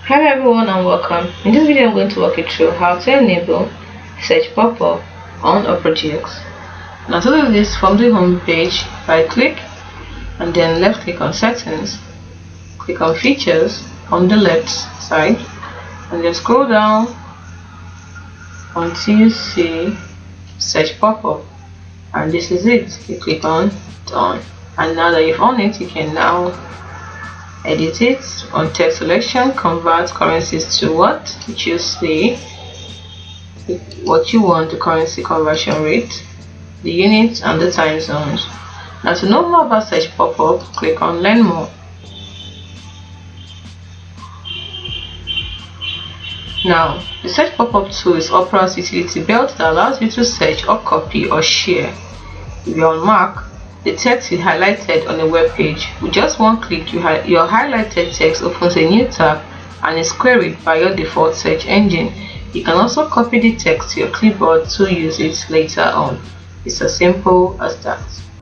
Hello everyone and welcome. In this video I'm going to walk you through how to enable search pop-up on our projects. Now to do this, from the home page, right click and then left click on settings, click on features on the left side and then scroll down until you see search pop-up, and this is it. You click on done, and now that you've on it, you can now edit it on text selection, convert currencies to what you choose, what you want, the currency conversion rate, the units and the time zones. Now to know more about search pop-up, click on learn more. Now the search pop-up tool is Opera's utility belt that allows you to search or copy or share. If you're on Mac, the text is highlighted on a web page. With just one click, your highlighted text opens a new tab and is queried by your default search engine. You can also copy the text to your clipboard to use it later on. It's as simple as that.